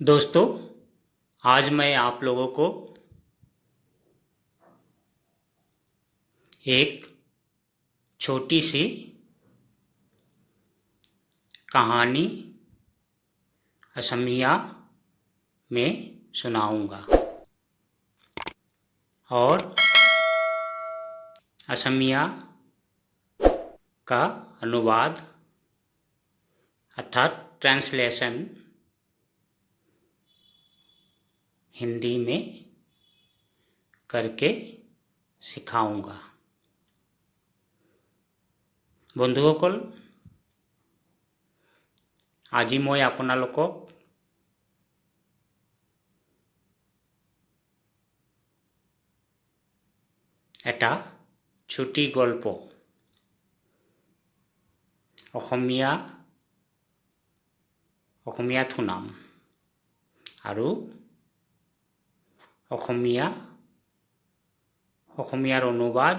दोस्तों, आज मैं आप लोगों को एक छोटी सी कहानी असमिया में सुनाऊंगा और असमिया का अनुवाद अर्थात ट्रांसलेशन हिंदी में करके सिखाऊंगा। বন্ধুসকল, আজি মই আপোনালোকক এটা ছুটি গল্প অসমীয়াত শুনাম আৰু অসমীয়াৰ অনুবাদ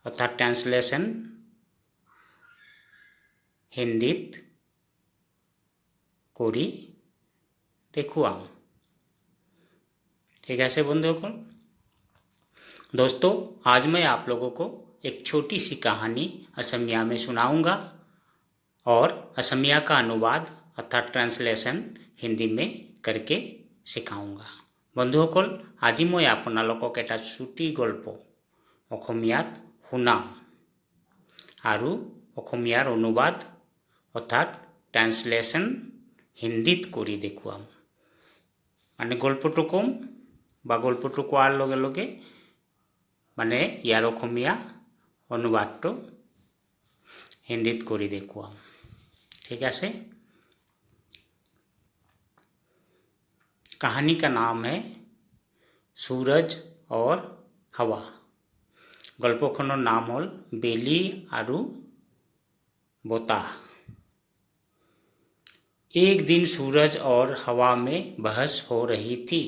অৰ্থাৎ ট্ৰান্সলেশ্যন হিন্দীত কৰি দেখুৱাম। ठीक है बंधुসকল। दोस्तों, आज मैं आप लोगों को एक छोटी सी कहानी असमिया में सुनाऊंगा और असमिया का अनुवाद अर्थात ट्रांसलेशन हिंदी में करके सिखाऊंगा। बंधुসকল, আজি মই আপোনালোকক এটা ছুটি গল্প অসমীয়াত শুনাম আৰু অসমীয়াৰ অনুবাদ অৰ্থাৎ ট্ৰান্সলেশ্যন হিন্দীত কৰি দেখুৱাম। মানে গল্পটো কম বা গল্পটো কোৱাৰ লগে লগে মানে ইয়াৰ অসমীয়া অনুবাদটো হিন্দীত কৰি দেখুৱাম। ठीक है। कहानी का नाम है सूरज और हवा। गल्पखনৰ नाम हल बेली आरु बोताह। एक दिन सूरज और हवा में बहस हो रही थी।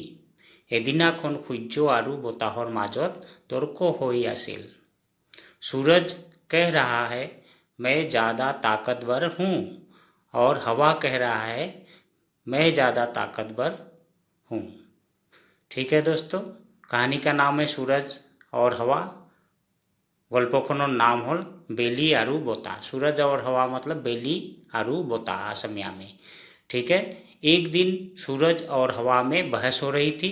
एदिनाখন সূৰ্য আৰু বতাহৰ মাজত তৰ্ক হৈ আছিল। सूरज कह रहा है मैं ज़्यादा ताकतवर हूँ और हवा कह रहा है मैं ज़्यादा ताकतवर हूँ। ठीक है दोस्तों, कहानी का नाम है सूरज और हवा। गल्पखনৰ नाम हल बेली आरु बोताह। सूरज और हवा मतलब बेली आरु बोताह असमिया में। ठीक है। एक दिन सूरज और हवा में बहस हो रही थी।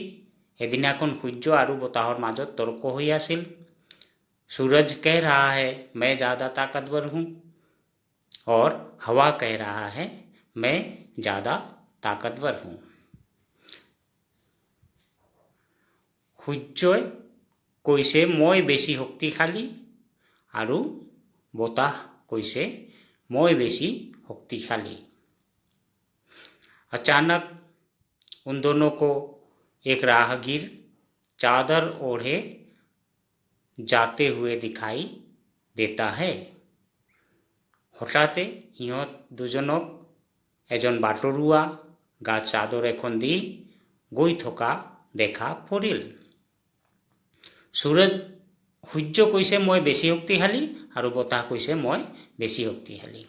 एदिनाখন সূৰ্য আৰু বতাহৰ মাজত তৰ্ক হৈ আছিল। सूरज कह रहा है मैं ज़्यादा ताकतवर हूँ और हवा कह रहा है मैं ज़्यादा ताकतवर हूँ। সূৰ্যই কৈছে মই বেছি শক্তিশালী আৰু বতাহ কৈছে মই বেছি शक्तिशाली। अचानक उन दोनों को एक राहगीर चादर ओढ़े जाते हुए दिखाई देता है। हठाते সিহঁত দুজনক এজন বাটৰুৱা গাত চাদৰ এখন দি গৈ থকা দেখা পৰিল। সূৰ্য কৈছে মই বেছি শক্তিশালী আৰু বতাহ কৈছে মই বেছি শক্তিশালী।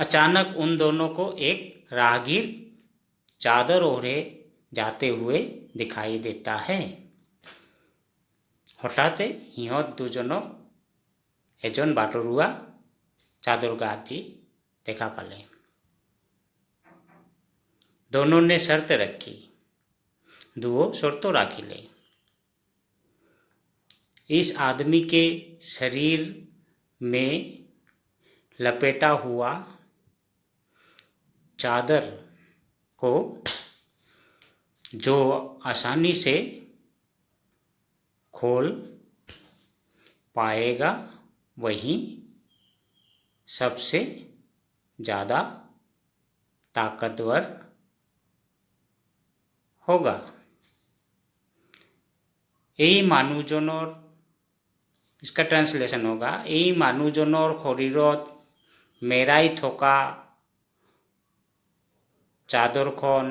अचानक उन दोनों को एक राहगीर चादर ओढ़े जाते हुए दिखाई देता है। हठाते সিহঁত দুজনক এজন বাটৰুৱা चादर गात दी देखा पाले। दोनों ने शर्त रखी, दुओ शर्तों राखिले। इस आदमी के शरीर में लपेटा हुआ चादर को जो आसानी से खोल पाएगा वही सबसे ज़्यादा ताकतवर होगा। এই মানুহজনৰ, इसका ट्रांसलेशन होगा, এই মানুহজনৰ শৰীৰত মেৰাই থকা চাদৰখন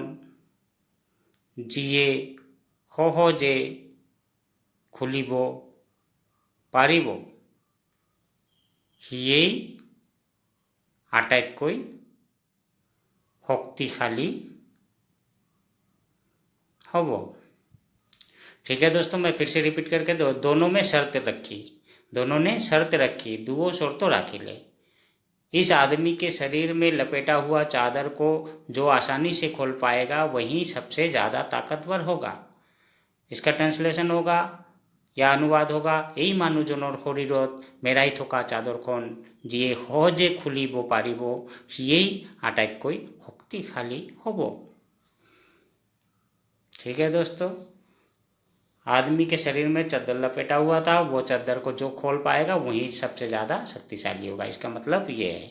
যিয়ে সহজে খুলিব পাৰিব সিয়েই আটাইতকৈ শক্তিশালী हब। ठीक है दोस्तों, मैं फिर से रिपीट करके दोनों में शर्त रखी, दोनों ने शर्त रखी, दुओ शर्तो राखी ले। इस आदमी के शरीर में लपेटा हुआ चादर को जो आसानी से खोल पाएगा वही सबसे ज़्यादा ताकतवर होगा। इसका ट्रांसलेशन होगा या अनुवाद होगा, এই মানুহজনৰ শৰীৰত মেৰাই থকা চাদৰখন যিয়ে সহজে খুলিব পাৰিব সিয়েই আটাইতকৈ শক্তিশালী হ'ব। ठीक है दोस्तों, आदमी के शरीर में चादर लपेटा हुआ था, वो चादर को जो खोल पाएगा वही सबसे ज़्यादा शक्तिशाली होगा। इसका मतलब ये है।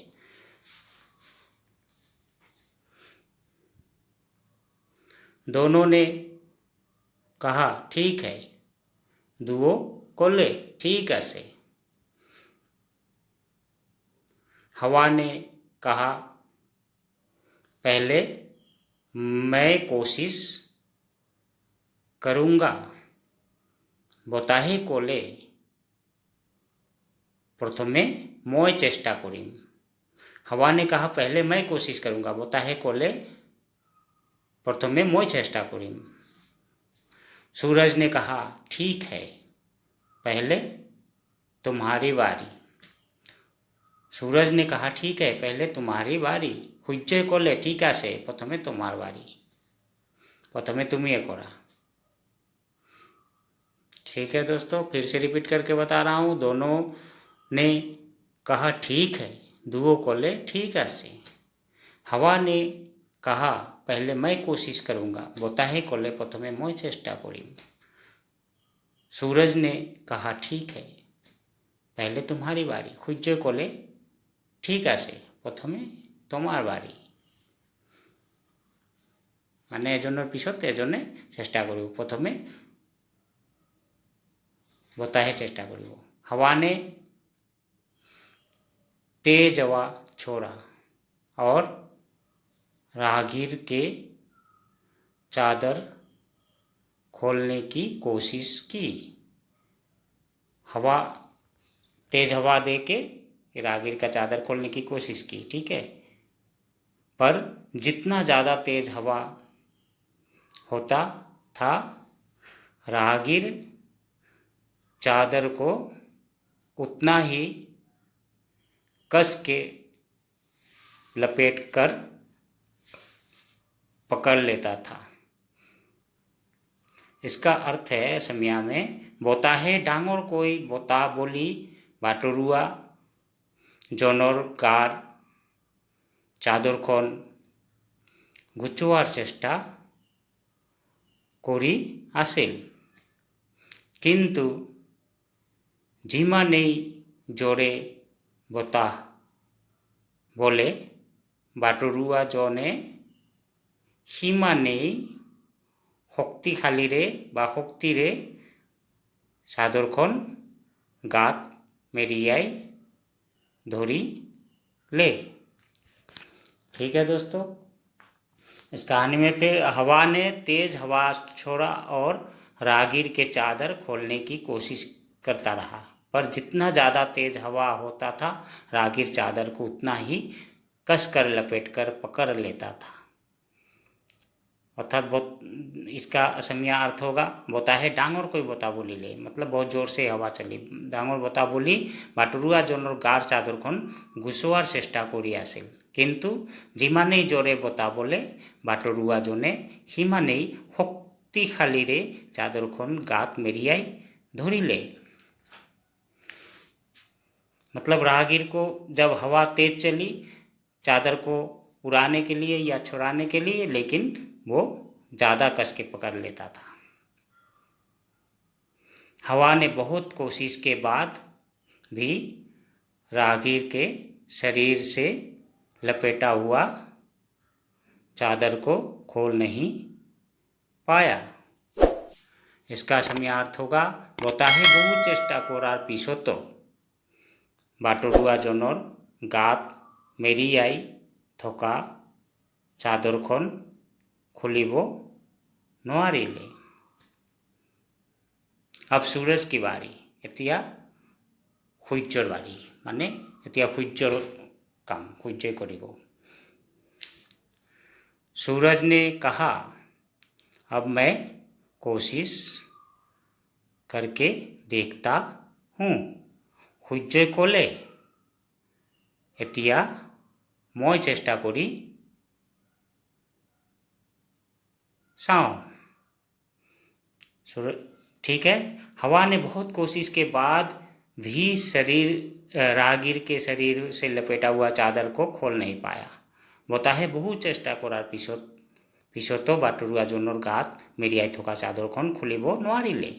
दोनों ने कहा ठीक है, दुओ कोले ठीक है से। हवा ने कहा पहले मैं कोशिश करूँगा, बताहे कोले प्रथमे मैं चेष्टा करीम। हवा ने कहा पहले मैं कोशिश करूँगा, बताहे कोले प्रथमे मैं चेष्टा करीम। सूरज ने कहा ठीक है, पहले तुम्हारी बारी। सूरज ने कहा ठीक है, पहले तुम्हारी बारी। हुज्जे कोले ठीक है, प्रथमे तुम्हार बारी, प्रथमे तुम ये करा। ठीक है दोस्तों, फिर से रिपीट करके बता रहा हूँ। दोनों ने कहा ठीक है, दुओ कोले ठीक है से। हवा ने कहा पहले मैं कोशिश करूँगा, बताहे कोले प्रथमे मैं चेष्टा करी। सूरज ने कहा ठीक है, पहले तुम्हारी बारी। खुज्जे कोले ठीक আছে, প্রথমে তোমার বাড়ি, মানে এজনের পিছত এজনে চেষ্টা করিব, প্রথমে बताहे চেষ্টা করিব। हवा ने तेज हवा छोड़ा और राहगीर के चादर खोलने की कोशिश की। हवा तेज हवा दे के राहगीर का चादर खोलने की कोशिश की, ठीक है। पर जितना ज़्यादा तेज हवा होता था, राहगीर चादर को उतना ही कस के लपेट कर पकड़ लेता था। इसका अर्थ है समिया में, बोताहे डांगोर कोई बोता बोली बाटरुआ জনৰ গাৰ চাদৰখন গুচোৱাৰ চেষ্টা কৰি আছিল, কিন্তু যিমানেই জোৰে বতাহ বলে বাটৰুৱাজনে সিমানেই শক্তিশালীৰে বা শক্তিৰে চাদৰখন গাত মেৰিয়াই धोरी ले। ठीक है दोस्तों, इस कहानी में फिर हवा ने तेज हवा छोड़ा और राहगीर के चादर खोलने की कोशिश करता रहा, पर जितना ज़्यादा तेज हवा होता था, राहगीर चादर को उतना ही कस कर लपेट कर पकड़ लेता था। अर्थात बहुत, इसका असमिया अर्थ होगा, बोताहे डांगोर कोई बोता बोली ले, मतलब बहुत जोर से हवा चली। डांगोर बोता बोली बाटरुआ जनर गार चादरखन गुसोवार चेष्टा करी आसिल, किन्तु जिमानेই जोरे बोता बोले बाटरुआजने सिमानेই शक्तिशालीरे चादरखन गात मेरियाई धरिले। मतलब राहगीर को जब हवा तेज चली चादर को उड़ाने के लिए या छुड़ाने के लिए, लेकिन वो ज़्यादा कस के पकड़ लेता था। हवा ने बहुत कोशिश के बाद भी राहगीर के शरीर से लपेटा हुआ चादर को खोल नहीं पाया। इसका समयार्थ होगा, बताहे बहु चेष्टा करार पिछतो बाटरुआ जनर गात मेरियाई थका चादरखन खुलिब नोवारिले। अब सूरज की बारी, एतिया সূৰ্যৰ বাৰী, মানে এতিয়া সূৰ্যৰ কাম, সূৰ্যই কৰিব। सूरज ने कहा अब मैं कोशिश करके देखता हूँ। সূৰ্যই ক'লে, এতিয়া মই চেষ্টা কৰি চাওঁ। ठीक है। हवा ने बहुत कोशिश के बाद भी राहगीर के शरीर से लपेटा हुआ चादर को खोल नहीं पाया। বতাহে বহু চেষ্টা কৰাৰ পিছতো বাটৰুৱাজনৰ গাত মেৰিয়াই থকা চাদৰখন খুলিব নোৱাৰিলে।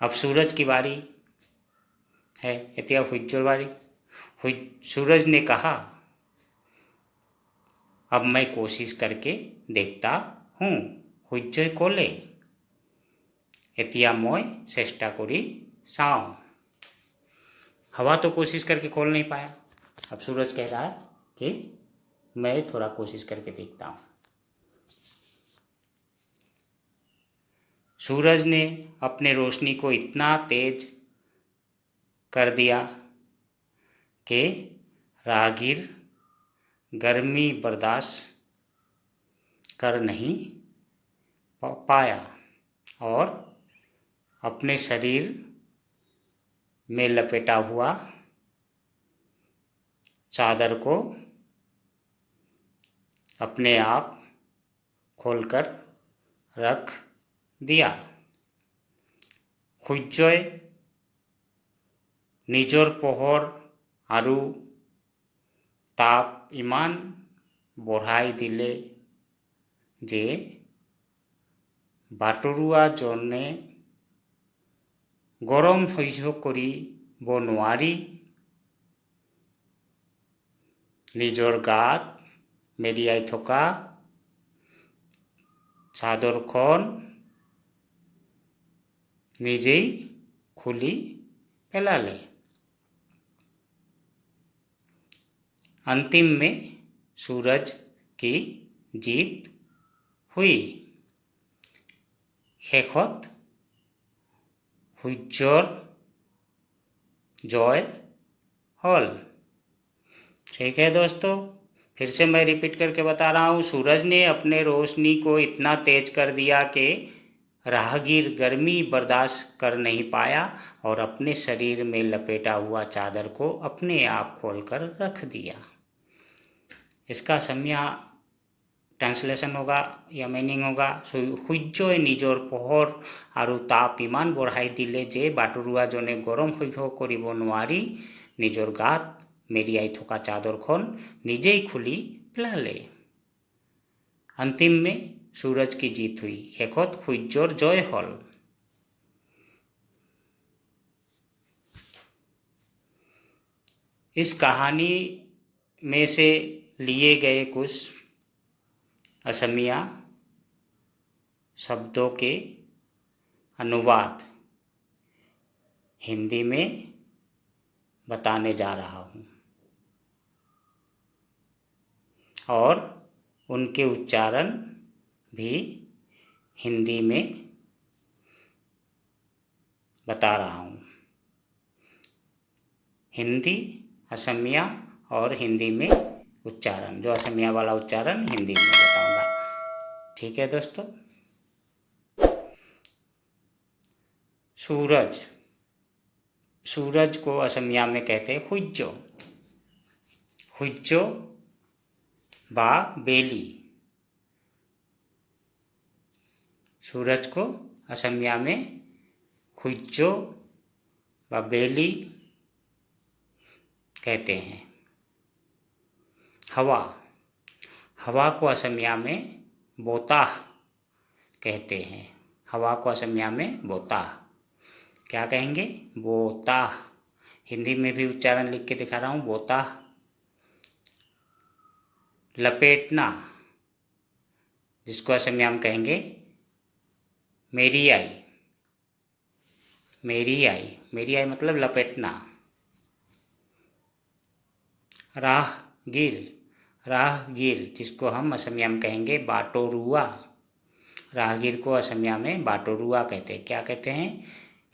अब सूरज की बारी है। এতিয়া সূৰ্যৰ बारी। सूरज ने कहा, अब मैं कोशिश करके देखता हूँ। সূৰ্যই ক'লে, এতিয়া মই চেষ্টা কৰি চাওঁ। हवा तो कोशिश करके खोल नहीं पाया। अब सूरज कह रहा है कि मैं थोड़ा कोशिश करके देखता हूँ। सूरज ने अपने रोशनी को इतना तेज कर दिया कि राहगीर गर्मी बर्दाश्त कर नहीं पाया और अपने शरीर में लपेटा हुआ चादर को अपने आप खोलकर रख दिया। সূৰ্যই নিজৰ পোহৰ আৰু তাপ ইমান বঢ়াই দিলে যে বাটৰুৱাজনে গৰম সহ্য কৰিব নোৱাৰি নিজৰ গাত মেৰিয়াই থকা চাদৰখন নিজেই খুলি পেলালে। अंतिम में सूरज की जीत हुई। শেষত সূৰ্যৰ জয় हल। ठीक है दोस्तों, फिर से मैं रिपीट करके बता रहा हूँ। सूरज ने अपने रोशनी को इतना तेज कर दिया कि राहगीर गर्मी बर्दाश्त कर नहीं पाया और अपने शरीर में लपेटा हुआ चादर को अपने आप खोलकर रख दिया। इसका असमिया ट्रांसलेशन होगा या मीनिंग होगा, সূৰ্যই নিজৰ পোহৰ আৰু তাপ ইমান বঢ়াই দিলে যে বাটৰুৱাজনে গৰম সহ্য কৰিব নোৱাৰি নিজৰ গাত মেৰিয়াই থকা চাদৰখন নিজেই খুলি পেলালে। अंतिम में सूरज की जीत हुई। শেষত সূৰ্যৰ জয় হল। इस कहानी में से लिए गए कुछ असमिया शब्दों के अनुवाद हिंदी में बताने जा रहा हूँ और उनके उच्चारण भी हिंदी में बता रहा हूँ। हिंदी, असमिया और हिंदी में उच्चारण, जो असमिया वाला उच्चारण हिंदी में बताऊंगा। ठीक है दोस्तों। सूरज, सूरज को असमिया में कहते हैं সূৰ্য। সূৰ্য বা बेली। सूरज को असमिया में সূৰ্য বা बेली कहते हैं। हवा, हवा को असमिया में बोताह कहते हैं। हवा को असमिया में बोताह क्या कहेंगे? बोताह। हिंदी में भी उच्चारण लिख के दिखा रहा हूँ, बोताह। लपेटना, जिसको असमिया में कहेंगे मेरी आई। मेरी आई, मेरी आई मतलब लपेटना। राहगीर, राहगीर जिसको हम असमिया में कहेंगे बाटोरुआ। राहगीर को असमिया में बाटोरुआ कहते हैं। क्या कहते हैं?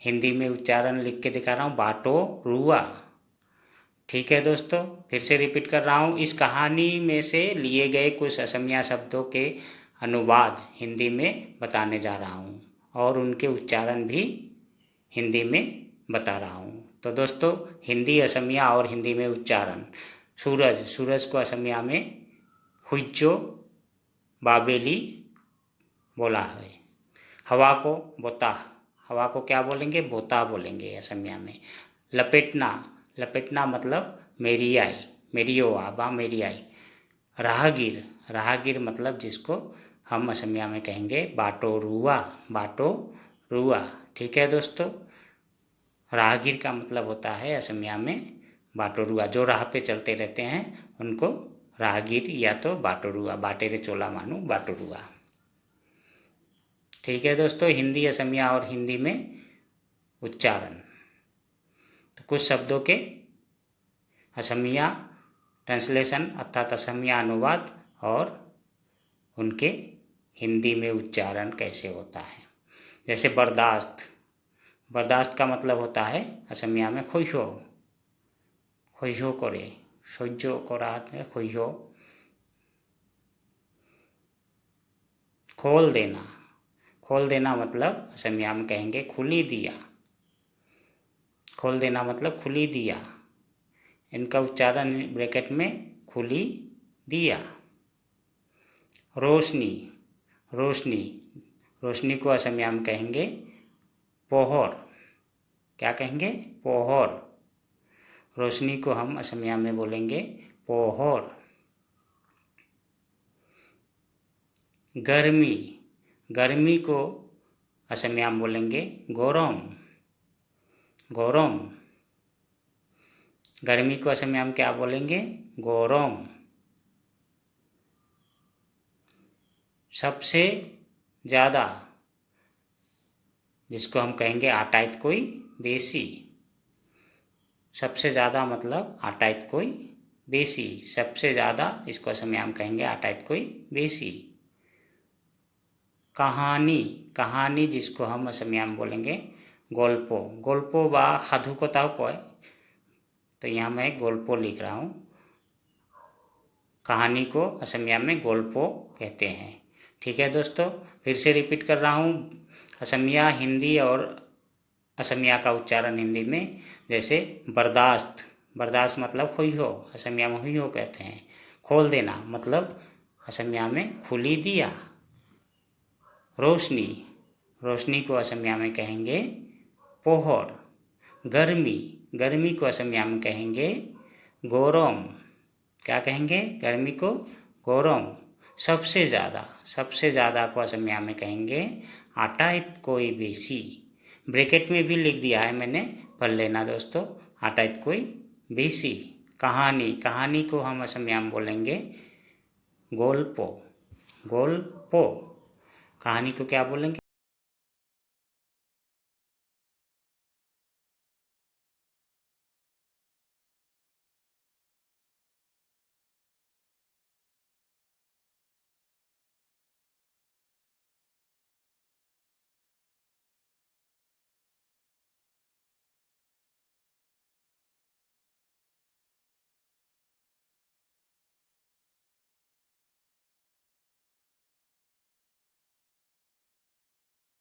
हिंदी में उच्चारण लिख के दिखा रहा हूँ, बाटोरुआ। ठीक है दोस्तों, फिर से रिपीट कर रहा हूँ। इस कहानी में से लिए गए कुछ असमिया शब्दों के अनुवाद हिंदी में बताने जा रहा हूँ और उनके उच्चारण भी हिंदी में बता रहा हूँ। तो दोस्तों, हिंदी, असमिया और हिंदी में उच्चारण। सूरज, सूरज को असमिया में हुइजो बाबेली बोला है। हवा को बोता, हवा को क्या बोलेंगे? बोता बोलेंगे असमिया में। लपेटना, लपेटना मतलब मेरी आई, मेरी ओ आबा मेरी आई। राहगीर, राहगीर मतलब जिसको हम असमिया में कहेंगे बाटोरुआ, बाटोरुआ। ठीक है दोस्तों, राहगीर का मतलब होता है असमिया में बाटोरुआ। जो राह पे चलते रहते हैं उनको राहगीर या तो बाटोरुआ, बाटेरे चोला मानू बाटोरुआ। ठीक है दोस्तों, हिंदी, असमिया और हिंदी में उच्चारण। तो कुछ शब्दों के असमिया ट्रांसलेशन अर्थात असमिया अनुवाद और उनके हिंदी में उच्चारण कैसे होता है। जैसे बर्दाश्त, बर्दाश्त का मतलब होता है असमिया में खुइहो, खुइहो करे, सह्य करात में खुइहो। खोल देना, खोल देना मतलब असमिया में कहेंगे खुली दिया, खोल देना मतलब खुली दिया। इनका उच्चारण ब्रैकेट में खुली दिया। रोशनी, रोशनी, रोशनी को असमिया में कहेंगे पोहर। क्या कहेंगे? पोहर। रोशनी को हम असमिया में बोलेंगे पोहर। गर्मी, गर्मी को असमिया में बोलेंगे गरम, गरम। गर्मी को असमिया में क्या बोलेंगे? गरम। सबसे ज़्यादा, जिसको हम कहेंगे आटाइत कोई बेसी। सबसे ज़्यादा मतलब आटाइत कोई बेसी, सबसे ज़्यादा इसको असमिया में कहेंगे आटाइत कोई बेसी। कहानी, कहानी जिसको हम असमिया में बोलेंगे गोल्पो, गोल्पो बा साधु कथाओ कय, तो यहाँ मैं गोल्पो लिख रहा हूँ। कहानी को असमिया में गोल्पो कहते हैं। ठीक है दोस्तों, फिर से रिपीट कर रहा हूँ असमिया, हिंदी और असमिया का उच्चारण हिंदी में। जैसे बर्दाश्त, बर्दाश्त मतलब हुइहो, असमिया में हुइहो कहते हैं। खोल देना मतलब असमिया में खुली दिया। रोशनी, रोशनी को असमिया में कहेंगे पोहर। गर्मी, गर्मी को असमिया में कहेंगे गरम। क्या कहेंगे? गर्मी को गरम। सबसे ज़्यादा, सबसे ज़्यादा को असमिया में कहेंगे आटाइत कोई बेसी। ब्रैकेट में भी लिख दिया है मैंने, पढ़ लेना दोस्तों। आटाइत कोई बेसी। कहानी, कहानी को हम असमिया में बोलेंगे गोल्पो, गोल्पो। कहानी को क्या बोलेंगे?